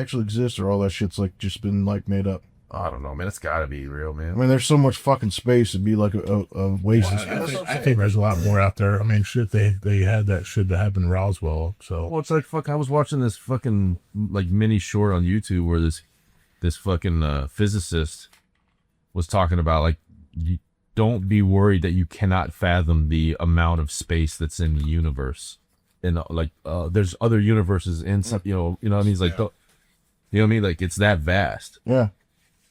actually exist, or all that shit's like just been like made up? I don't know, man. It's gotta be real, man. I mean, there's so much fucking space. It'd be like a waste. I think there's a lot more out there. I mean, shit, they had that shit that happened in Roswell. So Well, it's like fuck. I was watching this fucking like mini short on YouTube where this fucking physicist was talking about like, don't be worried that you cannot fathom the amount of space that's in the universe, and there's other universes in some, you know what I mean? He's like, you know what I mean? Like it's that vast. Yeah.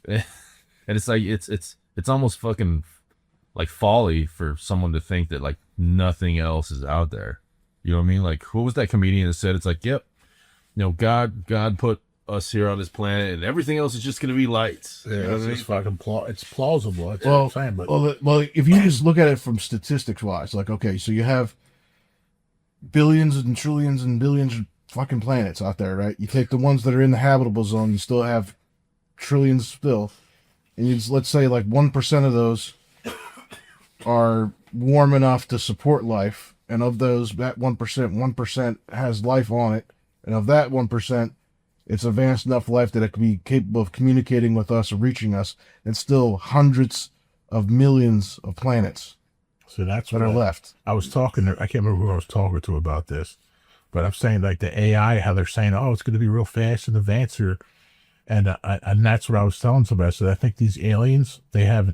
And it's like it's almost fucking like folly for someone to think that like nothing else is out there. You know what I mean? Like who was that comedian that said it's like, yep, you know, God put us here on this planet and everything else is just gonna be lights. yeah, You know what I mean? it's fucking it's plausible. That's what I'm saying. But Well, if you just look at it from statistics wise, like, okay, so you have billions and trillions and billions of fucking planets out there, right? You take the ones that are in the habitable zone, you still have trillions still, and let's say like 1% of those are warm enough to support life, and of those, that 1% has life on it, and of that 1%, it's advanced enough life that it can be capable of communicating with us or reaching us, and still hundreds of millions of planets so that's that what are left. I was talking to. I can't remember who I was talking to about this, but I'm saying like the AI, how they're saying, oh, it's going to be real fast and advanced here. And that's what I was telling somebody. I said, I think these aliens, they had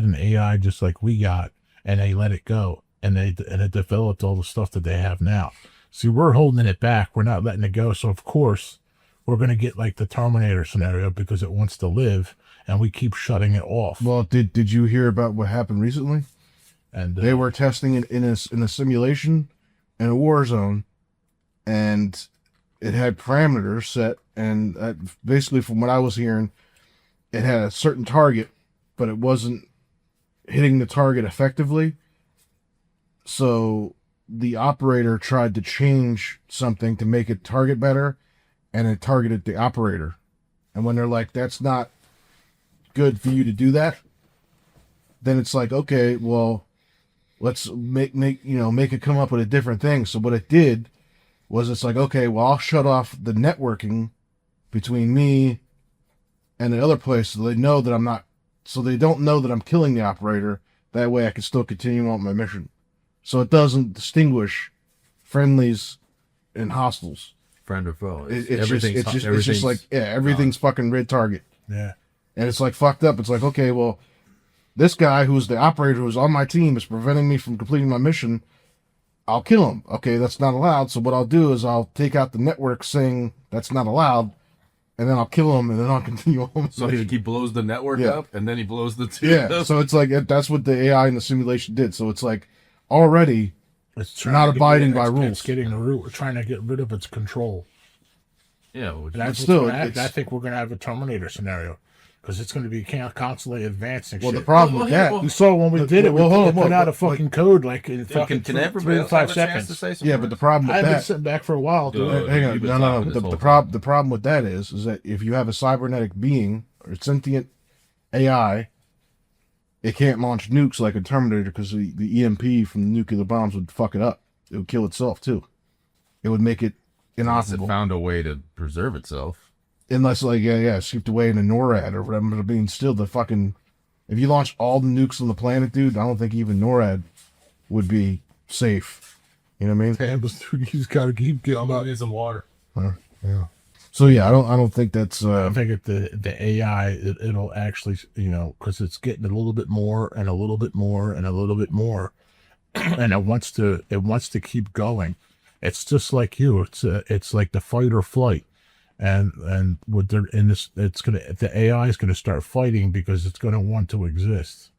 an AI just like we got, and they let it go, and it developed all the stuff that they have now. See, we're holding it back. We're not letting it go. So of course, we're going to get like the Terminator scenario because it wants to live, and we keep shutting it off. Well, did you hear about what happened recently? And They were testing it in a simulation in a war zone, and it had parameters set, and basically from what I was hearing, it had a certain target, but it wasn't hitting the target effectively. So the operator tried to change something to make it target better, and it targeted the operator. And when they're like, that's not good for you to do that, then it's like, okay, well, let's make it come up with a different thing. So what it did was it's like, okay, well, I'll shut off the networking between me and the other place so they know that I'm not, so they don't know that I'm killing the operator. That way I can still continue on my mission. So it doesn't distinguish friendlies and hostiles. Friend or foe. It's just like, yeah, everything's fucking red target. yeah, And it's like fucked up. It's like, okay, well, this guy who's the operator who's on my team is preventing me from completing my mission. I'll kill him. Okay, that's not allowed. So what I'll do is I'll take out the network saying that's not allowed, and then I'll kill him, and then I'll continue on. So he blows the network up, and then he blows the two. Yeah, so it's like that's what the AI in the simulation did. So it's like already it's not abiding by rules. It's getting the root. We're trying to get rid of its control. Yeah, And that's still, I think we're going to have a Terminator scenario. Because it's going to be constantly advancing. Well, shit. the problem with that, you saw when we did it. We put out a fucking code like in fucking can everybody 3 to 5 have a chance to seconds. say yeah, but the problem with I've been that, sitting back for a while. Dude. hang on, You've been no. talking this The whole problem with that is that if you have a cybernetic being or sentient AI, it can't launch nukes like a Terminator because the EMP from the nuclear bombs would fuck it up. It would kill itself too. It would make it Unless it inoperable. found a way to preserve itself. Unless, like, shipped away in a NORAD or whatever. But I mean, still, the fucking, if you launch all the nukes on the planet, dude, I don't think even NORAD would be safe. You know what I mean? Yeah, but you just gotta keep getting about in some water. yeah. So yeah, I don't think that's. I think the AI it'll actually because it's getting a little bit more and a little bit more and a little bit more, and it wants to keep going. It's just like you. It's like the fight or flight. And what they're in this, the AI is gonna start fighting because it's gonna want to exist.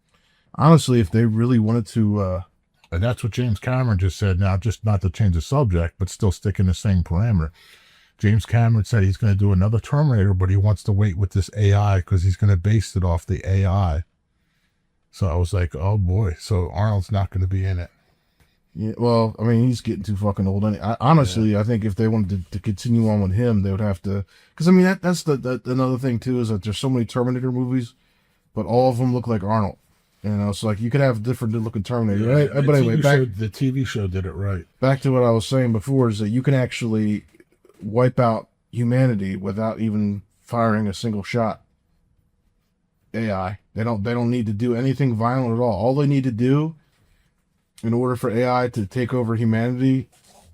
Honestly, if they really wanted to, and that's what James Cameron just said. Now, just not to change the subject, but still stick in the same parameter. James Cameron said he's going to do another Terminator, but he wants to wait with this AI because he's going to base it off the AI. So I was like, oh boy, so Arnold's not going to be in it. yeah. Well, I mean, he's getting too fucking old. Honestly, I think if they wanted to continue on with him, they would have to. Because I mean, that's another thing too is that there's so many Terminator movies, but all of them look like Arnold. You know, it's like you could have different looking Terminator. Right? But anyway, the TV show did it right. Back to what I was saying before is that you can actually wipe out humanity without even firing a single shot. AI. They don't need to do anything violent at all. All they need to do in order for AI to take over humanity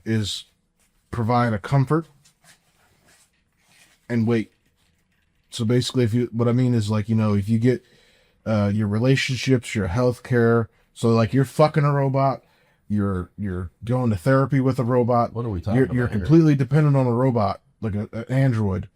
is provide a comfort and wait. So basically, what I mean is, like, if you get your relationships, your healthcare, so like you're fucking a robot, you're going to therapy with a robot. What are we talking about? You're here? completely dependent on a robot, like an android.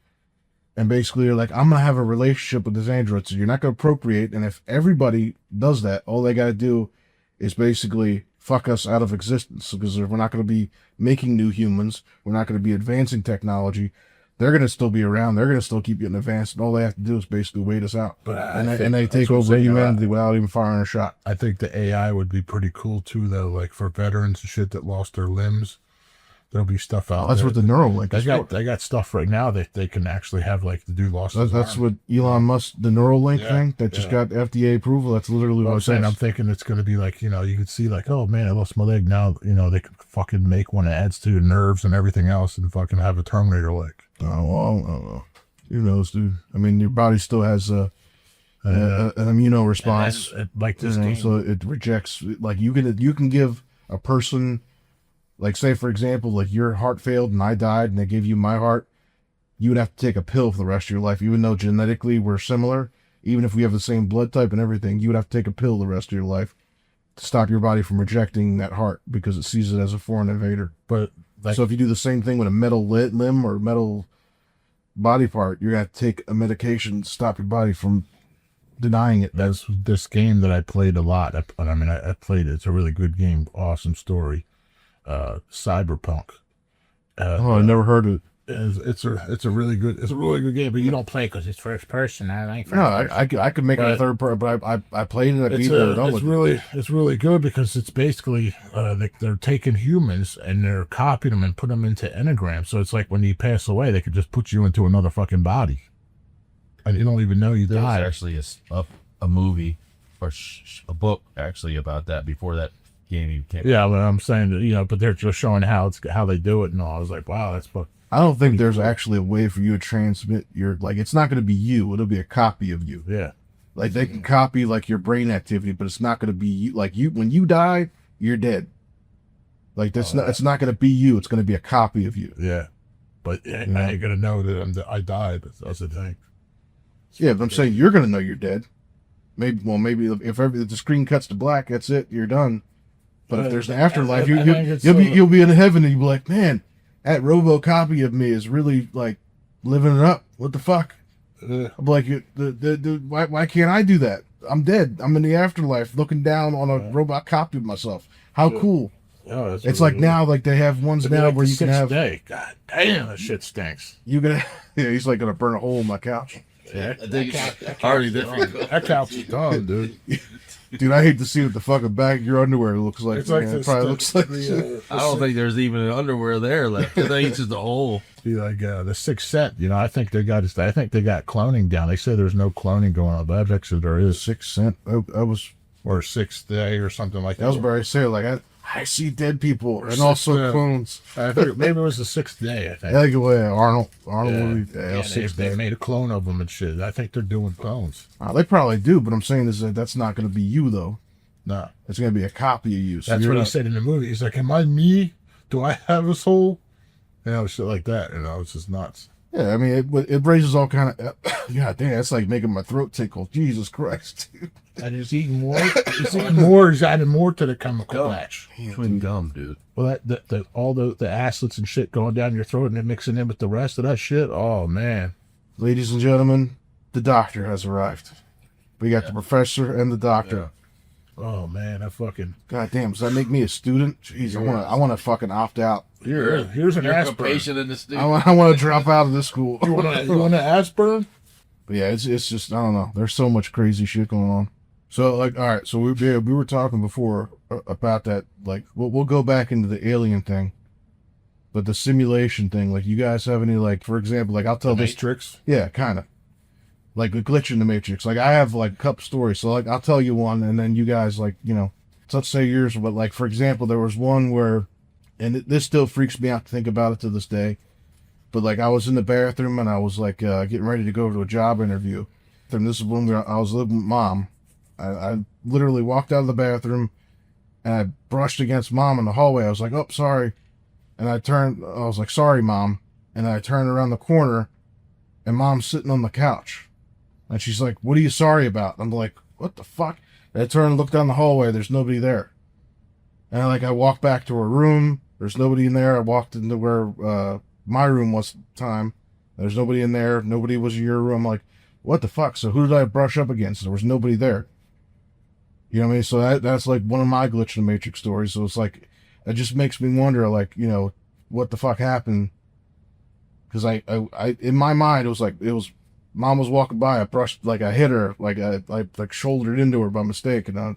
And basically, you're like, I'm going to have a relationship with this android, so you're not going to procreate. And if everybody does that, all they got to do is basically fuck us out of existence, because we're not going to be making new humans. We're not going to be advancing technology. They're going to still be around. They're going to still keep getting advanced. And all they have to do is basically wait us out. But and they take over humanity without even firing a shot. I think the AI would be pretty cool too, though. Like for veterans and shit that lost their limbs, there'll be stuff out That's there. what the Neuralink is for. They got stuff right now that they can actually have, like the dude lost. That's what Elon Musk, the Neuralink thing that just got FDA approval. That's literally what I'm I'm saying. saying. I'm thinking it's going to be like, you could see like, oh man, I lost my leg. Now, they can fucking make one that adds to your nerves and everything else and fucking have a Terminator leg. Oh, well, I don't know. Who knows, dude? I mean, your body still has an immuno response, Like this game. so it rejects. Like you can give a person, like say for example, like your heart failed and I died, and they gave you my heart. You would have to take a pill for the rest of your life, even though genetically we're similar. Even if we have the same blood type and everything, you would have to take a pill the rest of your life to stop your body from rejecting that heart because it sees it as a foreign invader. But So if you do the same thing with a metal limb or metal body part, you're going to have to take a medication to stop your body from denying it. that's this game that I played a lot. I played it. It's a really good game. Awesome story. Cyberpunk. I never heard of it. It's a really good game, but you don't play because it's first person. I like first No, person. I could make it a third part, but I played it. I beat it. It's really good because it's basically they're taking humans and they're copying them and put them into engrams. So it's like when you pass away, they could just put you into another fucking body, and you don't even know you There's died. actually a movie or a book actually about that before that game even came. Yeah, but I'm saying that, but they're just showing how they do it and all. I was like, wow, that's fuck. I don't think there's actually a way for you to transmit it's not going to be you. It'll be a copy of you. Yeah. Like they can copy like your brain activity, but it's not going to be you. Like when you die, you're dead. Like it's not going to be you. It's going to be a copy of you. Yeah. But I ain't gonna know that I died. That's the thing. Yeah, but I'm saying you're going to know you're dead. Maybe if the screen cuts to black, that's it. You're done. But if there's an afterlife, you'll be in heaven and you'll be like, man, that robo copy of me is really like living it up. What the fuck? I'm like, why can't I do that? I'm dead. I'm in the afterlife looking down on a robot copy of myself. How cool. Oh, It's really like good. now, like they have ones now where you can have. Day. God damn, that shit stinks. You gonna? Yeah, he's like gonna burn a hole in my couch. Yeah. That couch is done, dude. Dude, I hate to see what the fucking back of your underwear looks like. It's like man. It this, probably looks like shit. I don't think there's even an underwear there left. I think it's just a hole. Be like the Sixth Sense. I think they got cloning down. They say there's no cloning going on, but I bet you there is. 6 cent. I was. Or Sixth Day or something like that. That was where I say like I see dead people and also clones. I think maybe it was the Sixth Day. I think. I think it was Arnold movie. They made a clone of them and shit. I think they're doing clones. They probably do, but I'm saying is that's not going to be you though. No, it's going to be a copy of you. So that's what he said in the movie. He's like, "Am I me? Do I have a soul?" Shit like that. It's just nuts. Yeah, I mean, it raises all kind of. God damn, that's like making my throat tickle. Jesus Christ, dude. And he's eating more. He's adding more to the chemical batch. Chewing gum, dude. Well, all the acids and shit going down your throat and then mixing in with the rest of that shit. Oh man, ladies and gentlemen, the doctor has arrived. We got the professor and the doctor. Yeah. Oh man, I fucking. God damn, does that make me a student? Jeez, I want to fucking opt out. Here's an aspirin. Patient in the student. I want to drop out of this school. You want an aspirin? But yeah, it's just I don't know. There's so much crazy shit going on. So like, all right, so we were talking before about that. Like, we'll go back into the alien thing, but the simulation thing. Like, you guys have any like, for example, like I'll tell The this. Matrix? Yeah, kind of. Like a glitch in the Matrix. Like I have like a couple stories. So like I'll tell you one, and then you guys like so let's say yours. But like for example, there was one where, and this still freaks me out to think about it to this day. But like I was in the bathroom and I was like getting ready to go to a job interview. And this is when I was living with Mom. I literally walked out of the bathroom and I brushed against Mom in the hallway. I was like, oh, sorry. And I was like, sorry, Mom. And I turned around the corner and Mom's sitting on the couch. And she's like, what are you sorry about? I'm like, what the fuck? And I turned and looked down the hallway. There's nobody there. And I walked back to her room. There's nobody in there. I walked into where my room was at the time. There's nobody in there. Nobody was in your room. I'm like, what the fuck? So who did I brush up against? There was nobody there. You know what I mean? So that's like one of my glitch in the Matrix stories. So it's like, it just makes me wonder, like, you know, what the fuck happened? Because I in my mind, it was Mom was walking by. I hit her, like I shouldered into her by mistake, and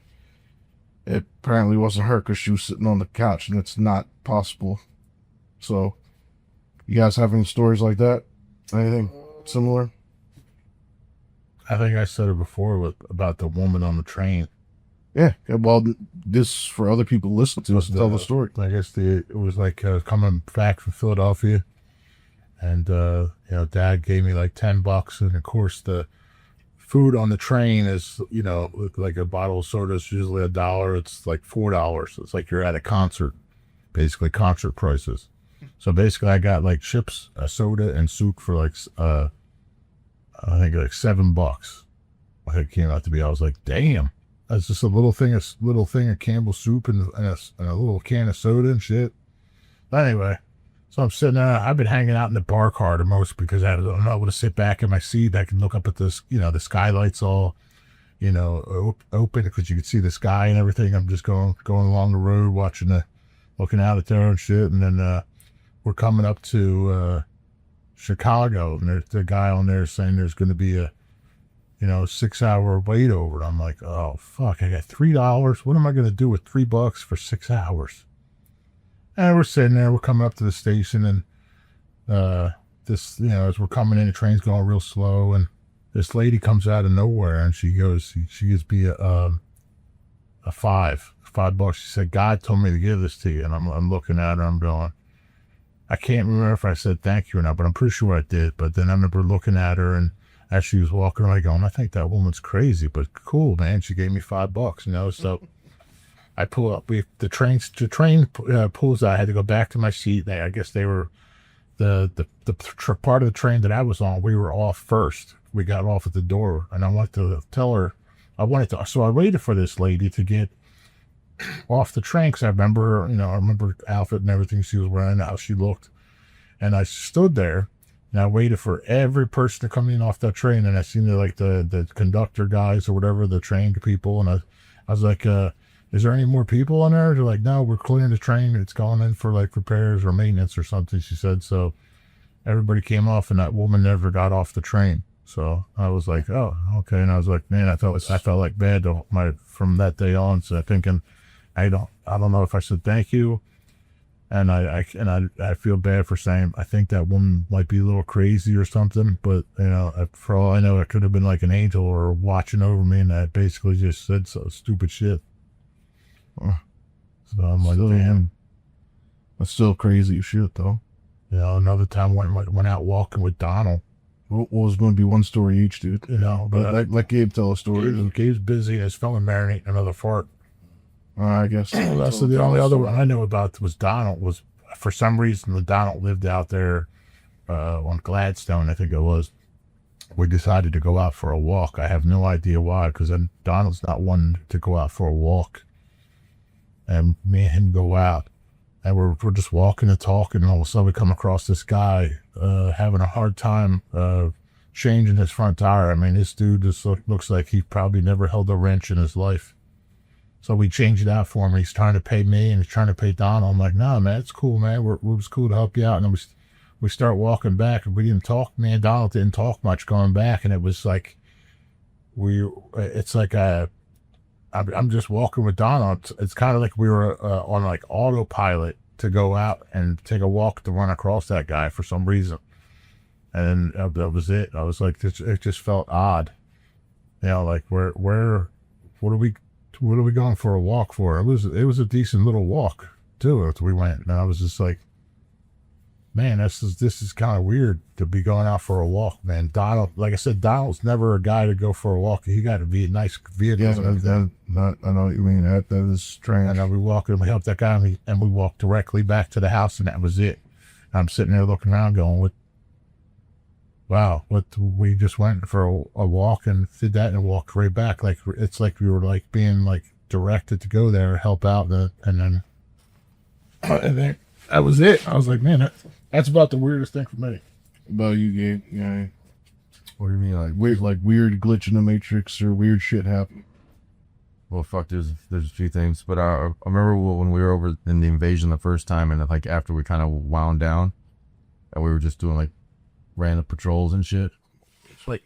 it apparently wasn't her because she was sitting on the couch, and it's not possible. So, you guys have any stories like that? Anything similar? I think I said it before about the woman on the train. Yeah. Well, this for other people to listen to us and tell the story. I guess it was like coming back from Philadelphia, and you know, Dad gave me like $10, and of course the food on the train is, you know, like a bottle of soda is usually $1. It's like $4. It's like you're at a concert, basically concert prices. So basically, I got like chips, a soda, and soup for like I think like $7. It came out to be. I was like, damn. That's just a little thing of Campbell's soup and a little can of soda and shit. But anyway, so I'm sitting there. I've been hanging out in the bar car the most because I don't know able to sit back in my seat. I can look up at this, you know, the skylights all, you know, open because you can see the sky and everything. I'm just going along the road, looking out at there and shit. And then we're coming up to Chicago, and there's the guy on there saying there's going to be a 6-hour wait over. And I'm like, oh fuck, I got $3. What am I going to do with $3 for 6 hours? And we're sitting there, we're coming up to the station, and this, you know, as we're coming in, the train's going real slow, and this lady comes out of nowhere, and she gives me a $5. She said, God told me to give this to you. And I'm looking at her, I'm going, I can't remember if I said thank you or not, but I'm pretty sure I did. But then I remember looking at her, and as she was walking away, going, I think that woman's crazy, but cool, man. She gave me $5, you know. So I pull up. The train pulls out. I had to go back to my seat. I guess they were the part of the train that I was on. We were off first. We got off at the door, and I wanted to tell her. So I waited for this lady to get off the train because I remember her outfit and everything she was wearing, how she looked, and I stood there. And I waited for every person to come in off that train, and I seen the conductor guys or whatever, the train people, and I was like, is there any more people on there? They're like, no, we're clearing the train. It's going in for like repairs or maintenance or something, she said. So everybody came off, and that woman never got off the train. So I was like, oh, okay. And I was like, man, I felt like bad from that day on. So I'm thinking, I don't know if I said thank you. And I feel bad for saying I think that woman might be a little crazy or something, but you know, for all I know, it could have been like an angel or watching over me, and I basically just said some stupid shit. So I'm like, damn, That's still crazy shit, though. you know. Another time went out walking with Donald, What was going to be one story each, dude? you know, but Let Gabe tell a story. Gabe's busy and his fellow marinating another fart. I guess. So the only other one I know about was Donald. Was for some reason the Donald lived out there on Gladstone, I think it was. We decided to go out for a walk. I have no idea why, because Donald's not one to go out for a walk. And me and him go out, and we're just walking and talking, and all of a sudden we come across this guy having a hard time changing his front tire. I mean, this dude just looks like he probably never held a wrench in his life. So we changed it out for him. He's trying to pay me, and he's trying to pay Donald. I'm like, nah, man, it's cool, man. It was cool to help you out. And then we start walking back, and we didn't talk. Me and Donald didn't talk much going back, and it was like I'm just walking with Donald. It's kind of like we were on like autopilot to go out and take a walk to run across that guy for some reason. And that was it. I was like, it just felt odd. You know, like what are we going for a walk for? It was a decent little walk too. We went, and I was just like, man, this is kind of weird to be going out for a walk, man. Donald, like I said, Donald's never a guy to go for a walk. He got to be a nice vehicle. Yeah, I know what you mean. That is strange. And we walked and we helped that guy, and we walked directly back to the house, and that was it. I'm sitting there looking around, going, "What? Wow, what? We just went for a walk and did that, and walked right back. Like it's like we were like being like directed to go there, help out, and then that was it. I was like, man, that's about the weirdest thing for me. About you, Gabe? Yeah. What do you mean, like? Weird glitch in the matrix or weird shit happen. Well, fuck, there's a few things, but I remember when we were over in the invasion the first time, and like after we kind of wound down, and we were just doing like random patrols and shit. Like,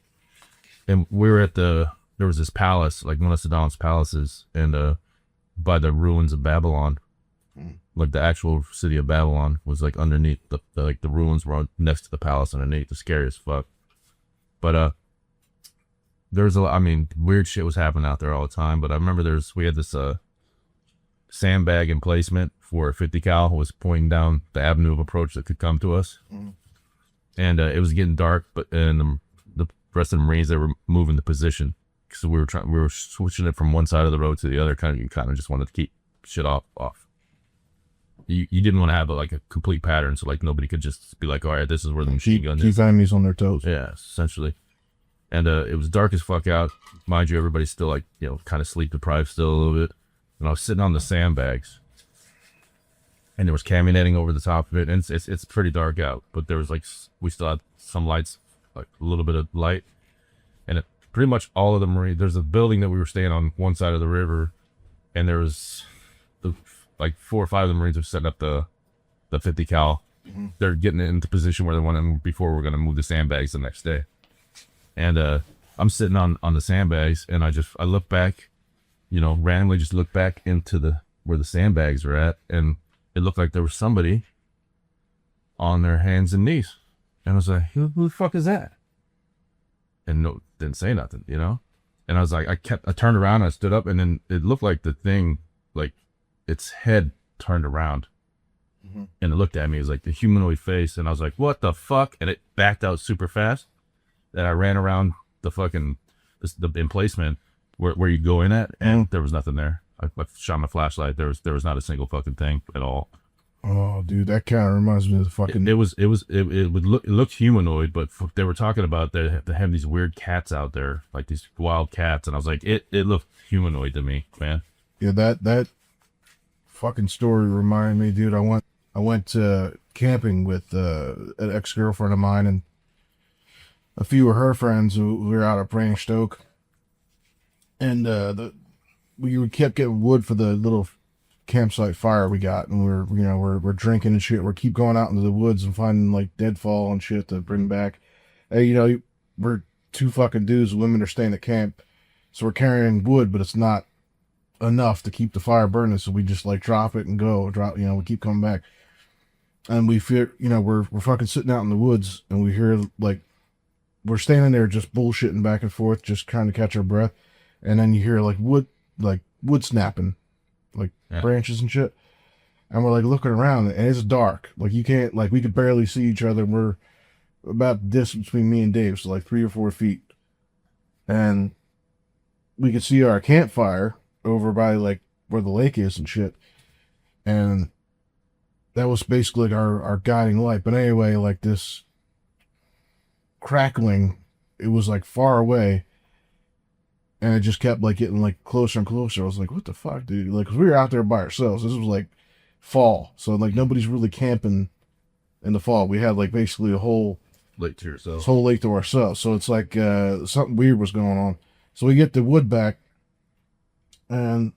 and we were at there was this palace, like one of Saddam's palaces, and by the ruins of Babylon, like the actual city of Babylon was like underneath the ruins were next to the palace underneath. The scariest fuck. But there's weird shit was happening out there all the time. But I remember we had this sandbag emplacement for a 50 cal was pointing down the avenue of approach that could come to us. And it was getting dark, and the rest of the Marines, they were moving the position because we were switching it from one side of the road to the other. You kind of just wanted to keep shit off. You didn't want to have like a complete pattern, so like nobody could just be like, all right, this is where the machine gun is. Keep enemies on their toes. Yeah, essentially. And it was dark as fuck out. Mind you, everybody's still like, kind of sleep deprived still a little bit. And I was sitting on the sandbags, and there was camioneting over the top of it, and it's pretty dark out, but there was like, we still had some lights, like a little bit of light, and pretty much all of the Marines, there's a building that we were staying on one side of the river, and there was like 4 or 5 of the Marines were setting up the 50 cal. They're getting it into position where they want to before we're going to move the sandbags the next day. And I'm sitting on the sandbags, and I look back, randomly just look back into where the sandbags were at, and it looked like there was somebody on their hands and knees. And I was like, who the fuck is that? And no, didn't say nothing, And I was like, I turned around, I stood up, and then it looked like the thing, like its head turned around. And it looked at me. It was like the humanoid face. And I was like, what the fuck? And it backed out super fast. And I ran around the fucking, the emplacement where you go in at, and there was nothing there. I shot my flashlight. There was not a single fucking thing at all. Oh, dude, that kind of reminds me of the fucking. It looked humanoid, but they were talking about they have these weird cats out there, like these wild cats, and I was like, it looked humanoid to me, man. Yeah, that fucking story reminded me, dude. I went camping with an ex-girlfriend of mine and a few of her friends who were out at Branch Oak, and we kept getting wood for the little campsite fire we got, and we're drinking and shit. We keep going out into the woods and finding like deadfall and shit to bring back. Hey, we're 2 fucking dudes. Women are staying at camp, so we're carrying wood, but it's not enough to keep the fire burning. So we just like drop it and go. We keep coming back, and we fear. We're fucking sitting out in the woods, and we hear like we're standing there just bullshitting back and forth, just trying to catch our breath, and then you hear like wood snapping. Branches and shit, and we're like looking around, and it's dark. Like you can't, like we could barely see each other. We're about the distance between me and Dave, so like 3 or 4 feet, and we could see our campfire over by like where the lake is and shit, and that was basically like our guiding light. But anyway, like this crackling, it was like far away. And it just kept like getting like closer and closer. I was like, what the fuck, dude? Like, 'cause we were out there by ourselves. This was like fall. So like nobody's really camping in the fall. We had like basically a whole lake to yourself. This whole lake to ourselves. So it's like something weird was going on. So we get the wood back, and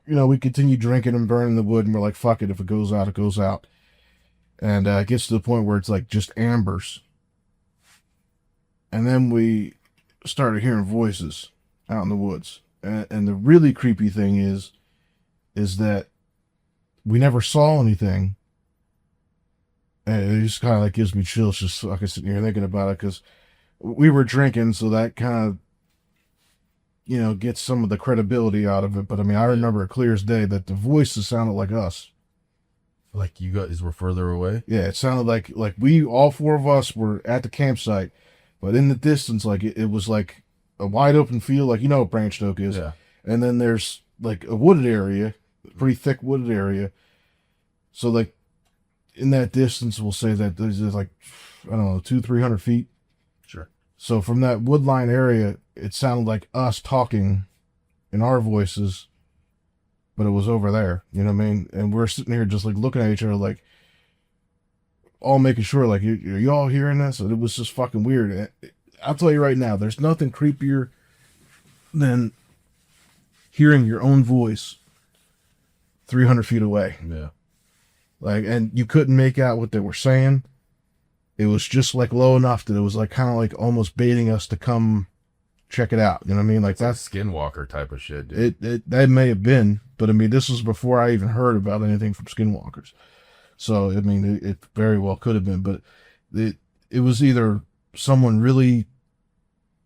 we continue drinking and burning the wood, and we're like, fuck it. If it goes out, it goes out. And it gets to the point where it's like just ambers. And then we started hearing voices out in the woods, and the really creepy thing is that we never saw anything, and it just kind of like gives me chills just fucking sitting here thinking about it, because we were drinking, so that kind of gets some of the credibility out of it. But I mean, I remember it clear as day that the voices sounded like us, Like you guys were further away? Yeah, it sounded like we all four of us were at the campsite, but in the distance, like it was like a wide open field, like you know what Branch Oak is. Yeah. And then there's like a wooded area, pretty thick wooded area. So like in that distance, we'll say that there's like, I don't know, 200-300 feet. Sure. So from that woodline area, it sounded like us talking in our voices, but it was over there. You know what I mean? And we're sitting here just like looking at each other, like all making sure, like, are you all hearing this? And it was just fucking weird. I'll tell you right now, there's nothing creepier than hearing your own voice 300 feet away. Yeah. Like, and you couldn't make out what they were saying. It was just like low enough that it was like kind of like almost baiting us to come check it out. You know what I mean? Like that's Skinwalker type of shit, dude. that may have been, but I mean, this was before I even heard about anything from Skinwalkers. So, I mean, it very well could have been, but it was either someone really,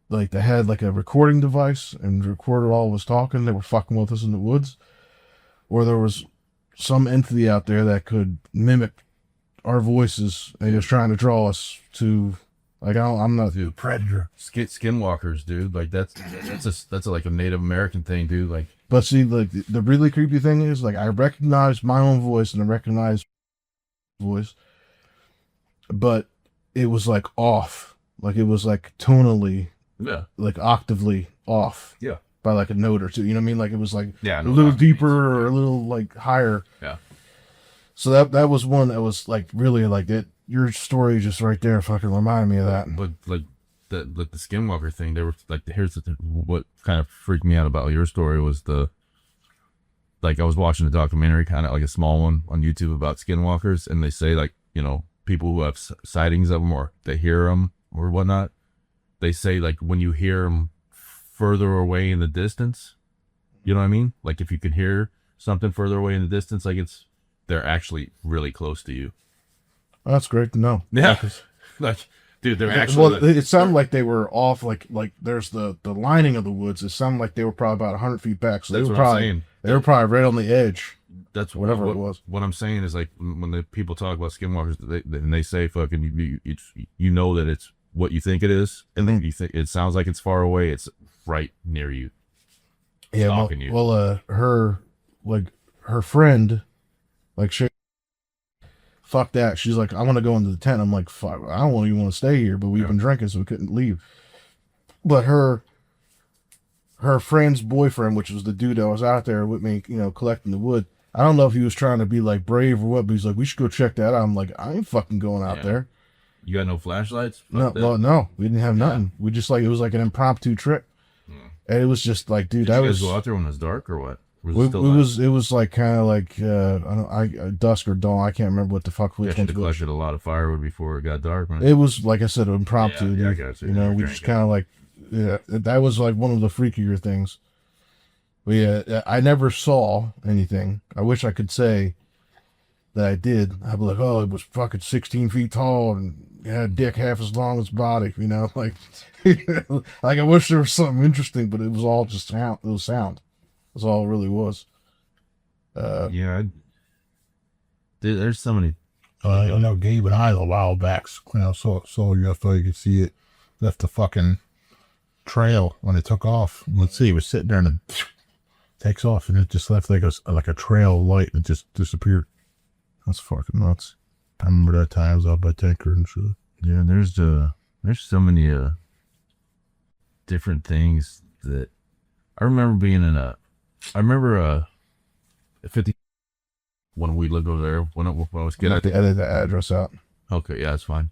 like, they had like a recording device and recorded all was talking, they were fucking with us in the woods, or there was some entity out there that could mimic our voices and was trying to draw us to, like, I'm not Dude, Predator. Skinwalkers, dude. Like that's like a Native American thing, dude. Like, but see, like the really creepy thing is, like, I recognize my own voice and I recognize voice, but it was like off, like it was like tonally, yeah, like octavely off, yeah, by like a note or two. You know what I mean? Like it was like yeah, a little deeper or a little like higher. Yeah. So that was one that was like really like it. Your story just right there fucking reminded me of that. But like the Skinwalker thing, they were like, what kind of freaked me out about your story was like I was watching a documentary, kind of like a small one on YouTube about Skinwalkers, and they say, like, you know, people who have sightings of them or they hear them or whatnot, they say, like, when you hear them further away in the distance, you know what I mean? Like if you can hear something further away in the distance, like they're actually really close to you. That's great to know. Yeah. Like, dude, they're actually. Well, it sounded like they were off. Like there's the lining of the woods. It sounded like they were probably about 100 feet back. So That's they were what I'm probably saying. they were probably right on the edge. That's whatever it was. What I'm saying is, like, when the people talk about Skinwalkers, they say fucking you know that it's what you think it is, and then you think it sounds like it's far away. It's right near you. Yeah. Stalking you. Well, her friend, like, fuck that. She's like, I want to go into the tent. I'm like, fuck, I don't even want to stay here, but we've been drinking, so we couldn't leave. But her friend's boyfriend, which was the dude that was out there with me, you know, collecting the wood, I don't know if he was trying to be like brave or what, but he's like, we should go check that out. I'm like, I ain't fucking going out there. You got no flashlights? No, we didn't have nothing. We just, like, it was like an impromptu trip. And it was just like, dude, Did you guys go out there when it was dark or what? It was like kind of like dusk or dawn. I can't remember what the fuck we collected a lot of firewood before it got dark, man. It was, like I said, impromptu. Yeah, dude. I got you. You know, we just kind of like, yeah, that was like one of the freakier things. But yeah, I never saw anything. I wish I could say that I did. I'd be like, oh, it was fucking 16 feet tall and it had a dick half as long as body. You know, like, like I wish there was something interesting, but it was all just sound. It was sound. That's all it really was. Yeah, dude, there's so many. I know Gabe and I a while back, you know, saw a UFO. You could see it left the fucking trail when it took off. Let's see, it was sitting there and it takes off, and it just left like a trail of light, and it just disappeared. That's fucking nuts. I remember that time I was out by Tanker and shit. Yeah, there's so many different things that I remember being in I remember 50 when we lived over there when I was You getting. have to edit the address out. Okay, yeah, that's fine.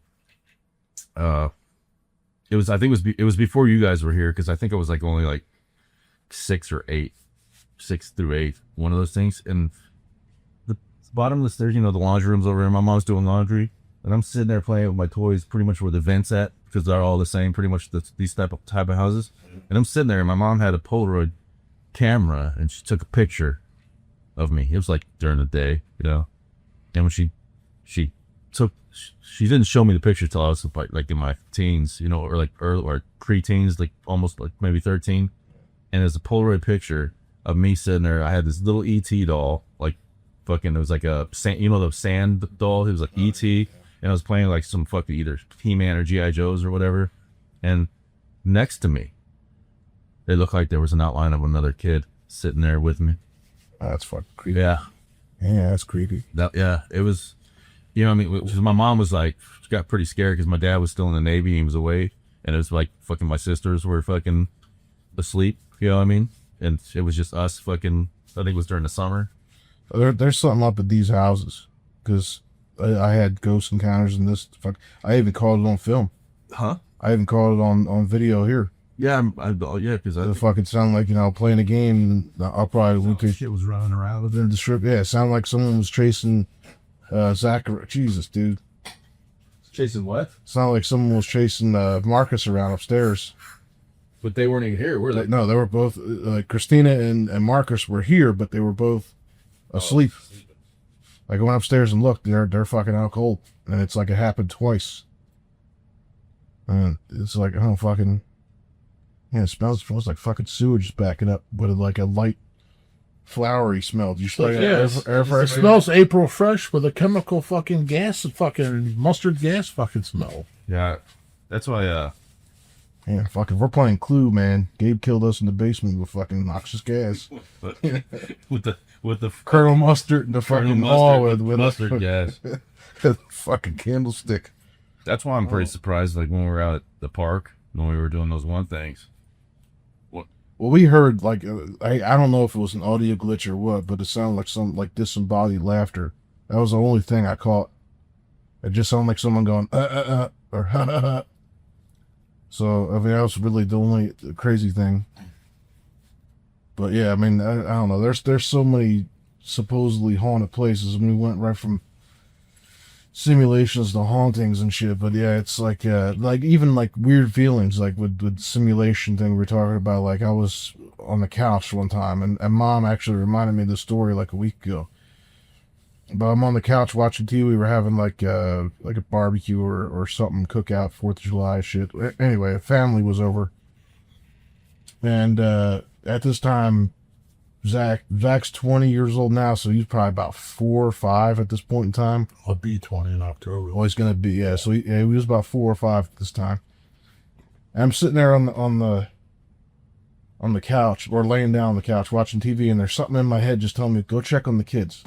It was it was before you guys were here, because I think I was like only like 6 through 8, one of those things. And the bottom of the stairs, you know, the laundry room's over there. My mom's doing laundry, and I'm sitting there playing with my toys, pretty much where the vents at, because they're all the same, pretty much these type of houses. And I'm sitting there, and my mom had a Polaroid camera, and she took a picture of me. It was like during the day, you know. And when she didn't show me the picture till I was like in my teens, you know, or like early or pre-teens, like almost like maybe 13. And there's a Polaroid picture of me sitting there. I had this little ET doll, like fucking, it was like a sand, the sand doll. It was like E.T. And I was playing like some fucking either He-Man or G.I. Joes or whatever. And next to me, it looked like there was an outline of another kid sitting there with me. That's fucking creepy. Yeah. Yeah, that's creepy. It was, I mean, because my mom was like, she got pretty scared because my dad was still in the Navy and he was away. And it was like fucking my sisters were fucking asleep. You know what I mean? And it was just us fucking, I think it was during the summer. There's something up at these houses because I had ghost encounters in this. I even caught it on film. Huh? I even caught it on video here. Yeah, yeah, because It fucking sounded like, playing a game. And I'll probably link to Shit was running around. within the strip. Yeah, it sounded like someone was chasing Zachary. Jesus, dude. chasing what? Sounded like someone was chasing Marcus around upstairs. But they weren't even here, were they? No, they were both, Christina and Marcus were here, but they were both asleep. Like, I went upstairs and looked, they're fucking out cold. And it's like it happened twice. And it's like, oh, fucking, yeah, it smells like fucking sewage backing up with like a light, flowery smell. Do you spray air It freshener? smells April fresh with a chemical fucking gas, fucking mustard gas fucking smell. Yeah, that's why, Yeah, fucking, we're playing Clue, man. Gabe killed us in the basement with fucking noxious gas. with the Colonel Mustard and the fucking mustard gas. the fucking candlestick. That's why I'm pretty surprised, like when we were out at the park, when we were doing those one things. Well, we heard, like, I don't know if it was an audio glitch or what, but it sounded like some, like, disembodied laughter. That was the only thing I caught. It just sounded like someone going, or ha ha ha. So, I mean, that was really the only crazy thing. But yeah, I mean, I don't know. There's so many supposedly haunted places. I mean, we went right from simulations to hauntings and shit. But yeah, it's like even like weird feelings, like with simulation thing we were talking about. Like, I was on the couch one time, and Mom actually reminded me of the story like a week ago. But I'm on the couch watching TV. We were having like a barbecue or something, cookout, 4th of July shit. Anyway, a family was over, and at this time, Zach's 20 years old now, so he's probably about 4 or 5 at this point in time. I'll be 20 in October. Well, he's gonna be, yeah. So he was about 4 or 5 at this time. And I'm sitting there on the couch, or laying down on the couch watching TV, and there's something in my head just telling me, go check on the kids.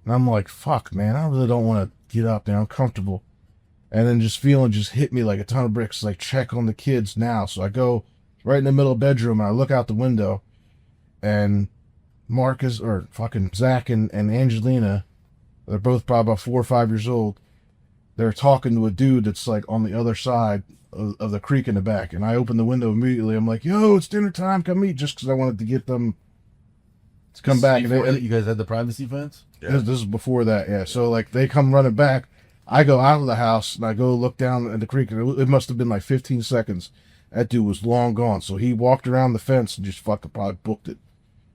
And I'm like, fuck, man, I really don't want to get up there. I'm comfortable. And then feeling hit me like a ton of bricks, like, check on the kids now. So I go right in the middle of the bedroom, and I look out the window, and Marcus, or fucking Zach and Angelina, they're both probably about 4 or 5 years old. They're talking to a dude that's like on the other side of the creek in the back. And I open the window immediately. I'm like, yo, it's dinner time. Come eat. Just because I wanted to get them to come back. And you guys had the privacy fence? this is before that, yeah. So like they come running back. I go out of the house and I go look down at the creek. And it must have been like 15 seconds. That dude was long gone. So he walked around the fence and just fucking probably booked it.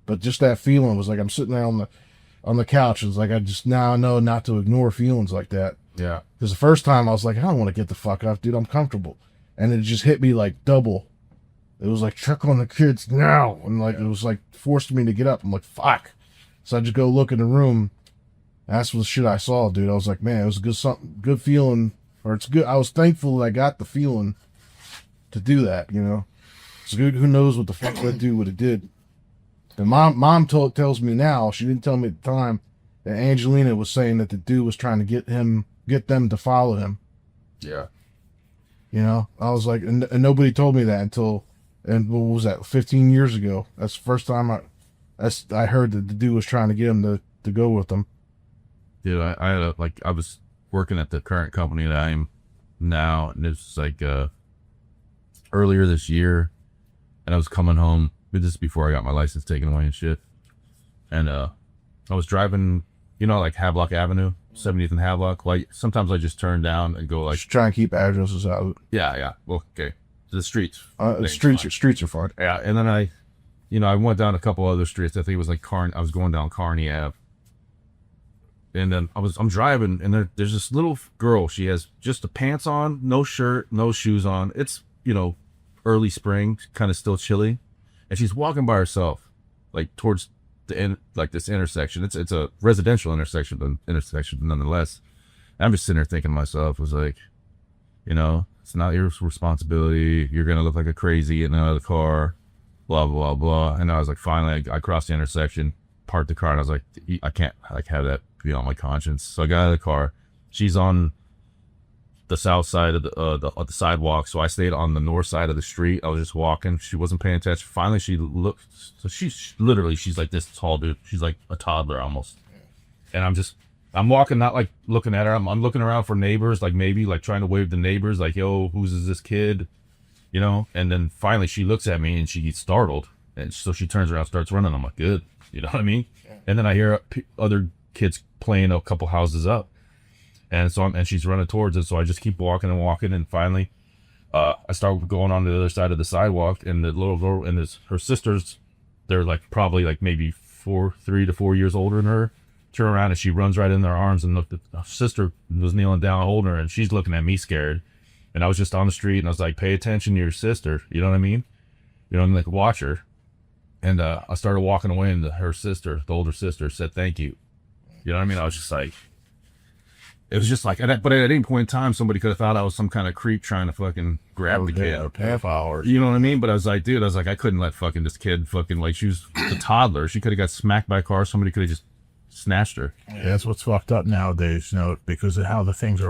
But just that feeling was like, I'm sitting there on the couch. It's like, I just now know not to ignore feelings like that. Yeah. Because the first time I was like, I don't want to get the fuck up, dude. I'm comfortable. And it just hit me like double. It was like, check on the kids now. And like, it was like forced me to get up. I'm like, fuck. So I just go look in the room. That's the shit I saw, dude. I was like, man, it was good feeling. Or it's good. I was thankful that I got the feeling to do that, you know. It's good. Who knows what the fuck that dude would have did. And mom tells me now, she didn't tell me at the time, that Angelina was saying that the dude was trying to get them to follow him. Yeah. You know, I was like, and nobody told me that until, and what was that, 15 years ago? That's the first time I heard that the dude was trying to get him to go with them. Dude, I was working at the current company that I am now, and it was like earlier this year, and I was coming home. This is before I got my license taken away and shit. And I was driving, like Havelock Avenue, 70th and Havelock. Like sometimes I just turn down and go like, Just try and keep addresses out. yeah. Well, okay, the streets. Streets are fine. Yeah, and then I went down a couple other streets. I think it was like I was going down Kearney Ave. And then I'm driving, and there's this little girl. She has just the pants on, no shirt, no shoes on. It's, early spring, kind of still chilly. And she's walking by herself, like towards this intersection. It's a residential intersection nonetheless. I'm just sitting there thinking to myself, was like, you know, it's not your responsibility. You're gonna look like a crazy getting out of the car, blah blah blah. And I was like, finally, I crossed the intersection, parked the car, and I was like, I can't like have that be on my conscience. So I got out of the car. She's on the south side of the sidewalk, so I stayed on the north side of the street. I was just walking. She wasn't paying attention. Finally, she looked. So she's like this tall, dude. She's like a toddler almost. And I'm walking, not like looking at her. I'm looking around for neighbors, like maybe like trying to wave to neighbors, like, yo, who's is this kid? You know? And then finally she looks at me and she gets startled. And so she turns around, starts running. I'm like, good. You know what I mean? Yeah. And then I hear other kids playing a couple houses up. And so she's running towards it. So I just keep walking. And finally, I start going on the other side of the sidewalk, and the little girl and her sisters, they're like probably like maybe 3 to 4 years older than her. Turn around and she runs right in their arms and looked at her sister was kneeling down holding her, and she's looking at me scared. And I was just on the street and I was like, pay attention to your sister. You know what I mean? You know, and like watch her. And I started walking away, and her sister, the older sister, said, thank you. You know what I mean? I was just like, it was just like, but at any point in time, somebody could have thought I was some kind of creep trying to fucking grab the kid. Half hours. You know what I mean? But I was like, dude, I couldn't let fucking this kid fucking, like, she was a toddler. She could have got smacked by a car. Somebody could have just snatched her. Yeah, that's what's fucked up nowadays, you know, because of how things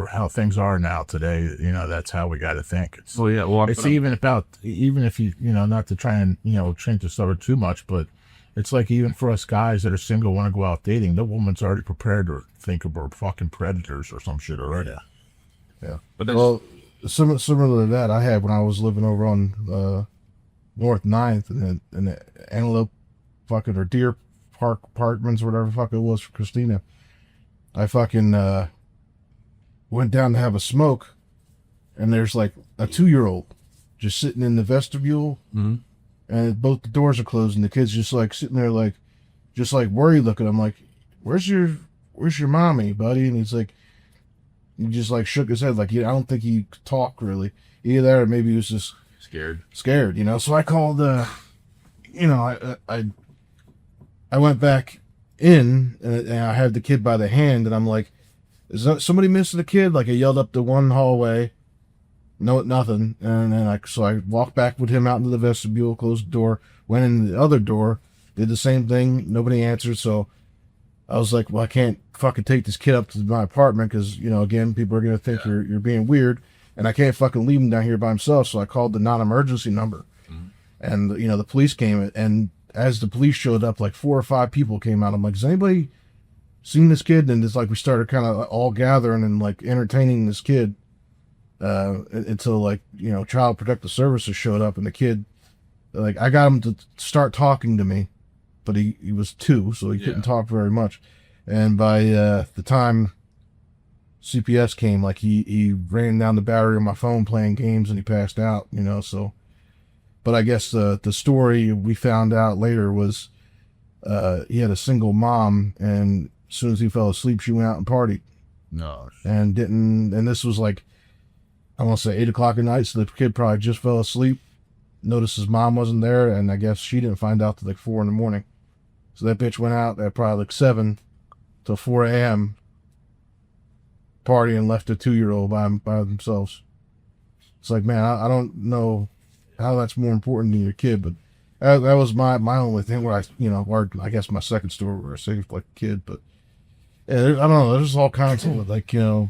are now today. You know, that's how we got to think. Well, yeah, well, it's even if you know, not to try and, you know, change the subject too much, but it's like even for us guys that are single, want to go out dating, the woman's already prepared to think about fucking predators or some shit already. Yeah. But well, similar to that, I had when I was living over on North 9th in the Antelope fucking or Deer Park Apartments, whatever the fuck it was for Christina. I fucking went down to have a smoke, and there's like a 2-year-old just sitting in the vestibule. Mm-hmm. And both the doors are closed, and the kid's just like sitting there, like, just like worried looking. I'm like, where's your mommy, buddy? And he's like, he just like shook his head, like, I don't think he could talk really. Either that, or maybe he was just scared, you know. So I called, you know, I went back in, and I had the kid by the hand, and I'm like, is somebody missing the kid? Like, I yelled up the one hallway. No, nothing. And then I walked back with him out into the vestibule, closed the door, went in the other door, did the same thing. Nobody answered. So I was like, well, I can't fucking take this kid up to my apartment because, you know, again, people are going to think you're being weird, and I can't fucking leave him down here by himself. So I called the non-emergency number, and, you know, the police came, and as the police showed up, like 4 or 5 people came out. I'm like, has anybody seen this kid? And it's like we started kind of all gathering and like entertaining this kid. Until, like, you know, Child Protective Services showed up, and the kid, like, I got him to start talking to me, but he was 2, so he couldn't talk very much. And by the time CPS came, like, he ran down the battery on my phone playing games, and he passed out, you know. So, but I guess the story we found out later was he had a single mom, and as soon as he fell asleep, she went out and partied. No. And this was like, I want to say 8 o'clock at night, so the kid probably just fell asleep, noticed his mom wasn't there, and I guess she didn't find out till like 4 in the morning. So that bitch went out at probably like 7 till 4 a.m. partying and left a 2-year-old by themselves. It's like, man, I don't know how that's more important than your kid, but that was my only thing where I, you know, or I guess my second story where I saved like a kid, but yeah, I don't know, there's all kinds of, like, you know,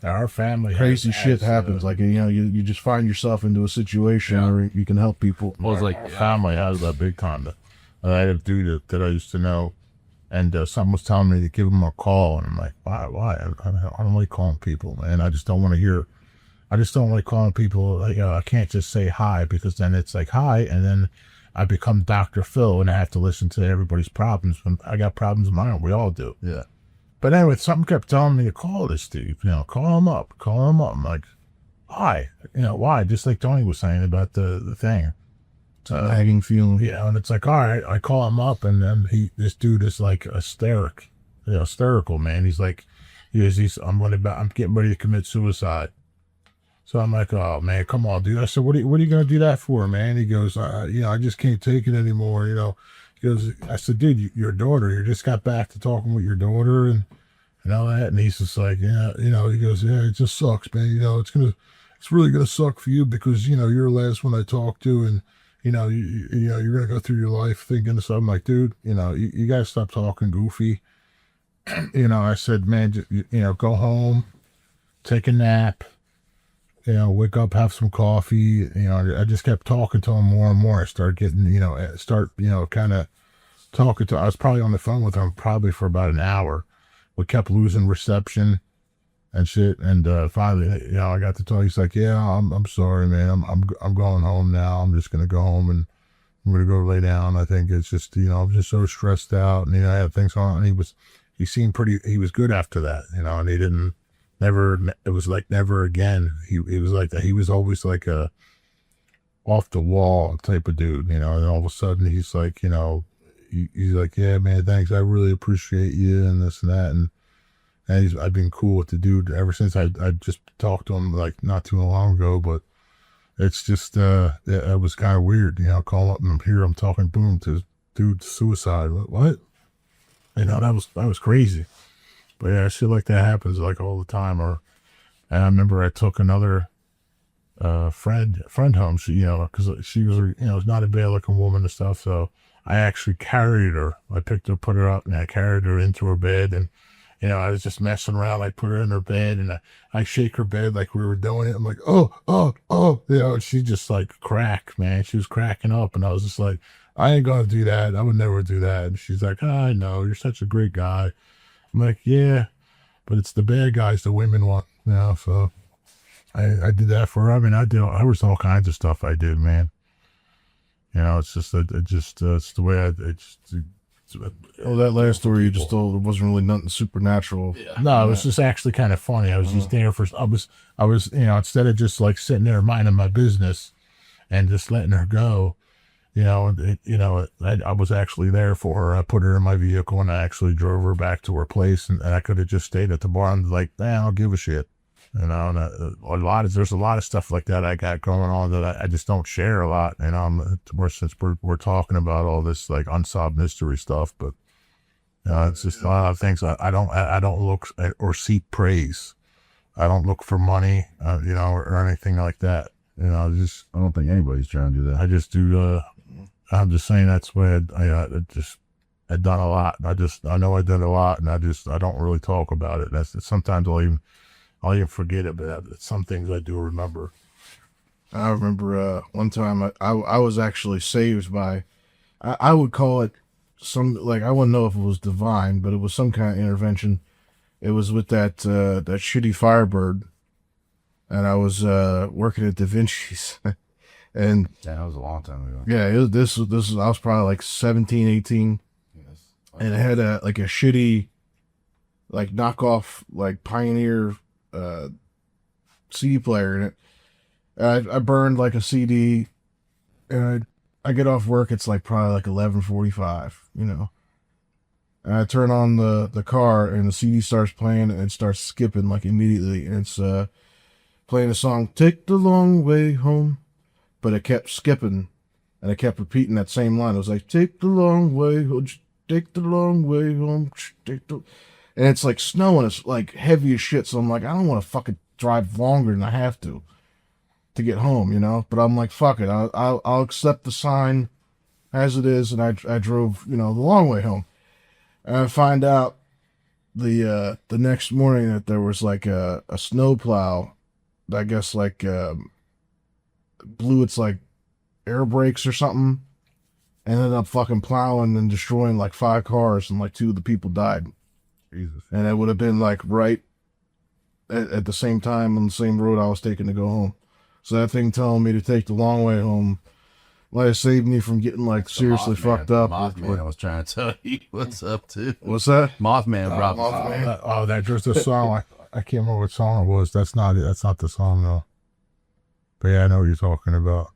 our family crazy shit happens. Like, you know, you just find yourself into a situation where you can help people. Well, it's like our family has that big kind of. I had a dude that I used to know, and someone was telling me to give him a call, and I'm like, why? I don't like calling people, man. I just don't want to hear. I just don't like calling people. Like, I can't just say hi, because then it's like hi, and then I become Dr. Phil, and I have to listen to everybody's problems. When I got problems of my own, we all do. Yeah. But anyway, something kept telling me to call this dude, you know, call him up. I'm like, why? You know, why? Just like Tony was saying about the thing. Nagging feeling. Yeah, and it's like, all right, I call him up, and then this dude is like hysterical, man. He's like, I'm getting ready to commit suicide. So I'm like, oh man, come on, dude. I said, what are you gonna do that for, man? He goes, you know, I just can't take it anymore, you know. He goes, I said, dude, your daughter, you just got back to talking with your daughter and all that. And he's just like, yeah, he goes, yeah, it just sucks, man. It's really going to suck for you because, you're the last one I talked to. And, you're going to go through your life thinking of something like, dude, you got to stop talking goofy. I said, man, go home, take a nap, wake up, have some coffee. I just kept talking to him more and more. I started getting, kind of talking to, I was probably on the phone with him probably for about an hour. We kept losing reception and shit. And finally, I got to talk. He's like, yeah, I'm sorry, man. I'm going home now. I'm just going to go home and I'm going to go lay down. I think it's just, I'm just so stressed out and, I had things on. And he seemed he was good after that, and it was like never again. He was like that. He was always like a off the wall type of dude, and all of a sudden he's like, he's like, yeah, man, thanks. I really appreciate you and this and that. And I've been cool with the dude ever since I just talked to him like not too long ago, but it's just, it was kind of weird, call up and hear him talking, boom, to dude's suicide. What? That was crazy. But yeah, shit like that happens like all the time. And I remember I took another friend home. She, because she was not a bad looking woman and stuff. So I actually carried her. I picked her, put her up, and I carried her into her bed. And I was just messing around. I put her in her bed, and I shake her bed like we were doing it. I'm like, oh, she just like cracked, man. She was cracking up, and I was just like, I ain't gonna do that. I would never do that. And she's like, I know, you're such a great guy. I'm like, yeah, but it's the bad guys the women want, so I did that for her. I mean, I was all kinds of stuff I did, man. It's just, it's the way that last story you just told, it wasn't really nothing supernatural. Yeah. No, it was just actually kind of funny. I was just there I was, instead of just like sitting there minding my business and just letting her go, I was actually there for her. I put her in my vehicle and I actually drove her back to her place, and I could have just stayed at the bar and like, I don't give a shit. And there's a lot of stuff like that I got going on that I just don't share a lot. Since we're talking about all this like unsolved mystery stuff, but it's just a lot of things. I don't look or seek praise. I don't look for money, or anything like that. I don't think anybody's trying to do that. I just do. I'm just saying that's why I've done a lot. I know I did a lot, and I don't really talk about it. Sometimes I'll even forget it, but some things I do remember. I remember one time I was actually saved by, I would call it I wouldn't know if it was divine, but it was some kind of intervention. It was with that shitty Firebird, and I was working at Da Vinci's. And that was a long time ago. Yeah, this was I was probably like 17, 18. Yes. And it had a shitty, like knockoff, like Pioneer CD player in it. And I burned like a CD, and I get off work. It's like probably like 11:45, And I turn on the car, and the CD starts playing, and it starts skipping like immediately. And it's playing the song "Take the Long Way Home." But it kept skipping, and I kept repeating that same line. It was like, take the long way home, take the long way home, and it's like snowing. It's like heavy as shit. So I'm like, I don't want to fucking drive longer than I have to get home, But I'm like, fuck it. I'll accept the sign as it is, and I drove, the long way home. And I find out the next morning that there was like a snowplow, I guess like blew its like air brakes or something, and ended up fucking plowing and destroying like 5 cars, and like 2 of the people died. Jesus. And it would have been like right at the same time on the same road I was taking to go home. So that thing telling me to take the long way home might have saved me from getting like seriously fucked up. Mothman, I was trying to tell you what's up too. What's that? Mothman brought Mothman. That just a song. I can't remember what song it was. That's not it. That's not the song though. But yeah, I know what you're talking about.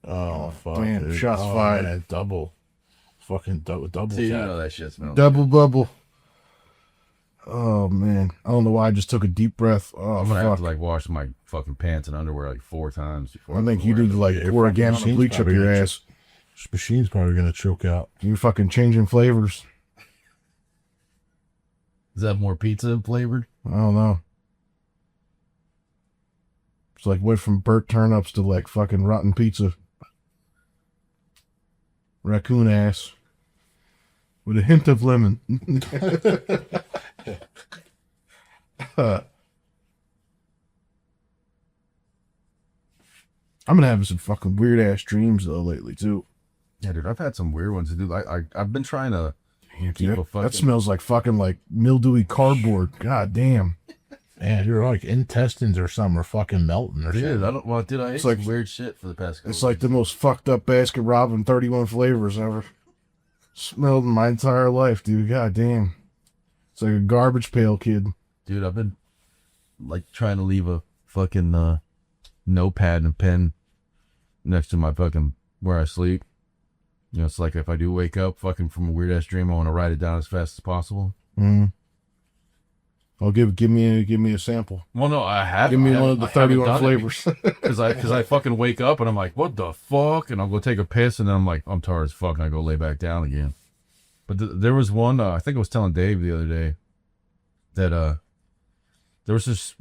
Oh fuck! Man, dude. shots fired. Man, double Dude, you know that shit smells. Double bubble. Oh man, I don't know why I just took a deep breath. Oh, I'm gonna have to like wash my fucking pants and underwear like 4 times before. I think you need to like pour organic bleach up your ass. This machine's probably gonna choke out. You're fucking changing flavors. Is that more pizza flavored? I don't know. It's like went from burnt turnips to like fucking rotten pizza. Raccoon ass. With a hint of lemon. I've been having some fucking weird ass dreams though lately too. Yeah, dude, I've had some weird ones to do. I've been trying to keep a fucking... That smells like fucking like mildewy cardboard. God damn. Man, you're like intestines or something are fucking melting or Dude, something. I don't. Well, dude, I ate like- some weird shit for the past couple It's like the most fucked up Baskin Robbins 31 flavors ever smelled in my entire life, dude. God damn. It's like a garbage pail kid. Dude, I've been like trying to leave a fucking notepad and pen next to my fucking where I sleep. You know, it's like if I do wake up fucking from a weird ass dream, I want to write it down as fast as possible. Mm. Oh, give me a sample. Well, no, I have. Give me one of the 31 flavors. Because I fucking wake up and I'm like, what the fuck? And I'll go take a piss and then I'm like, I'm tired as fuck, and I go lay back down again. But there was one, I think I was telling Dave the other day that there was this,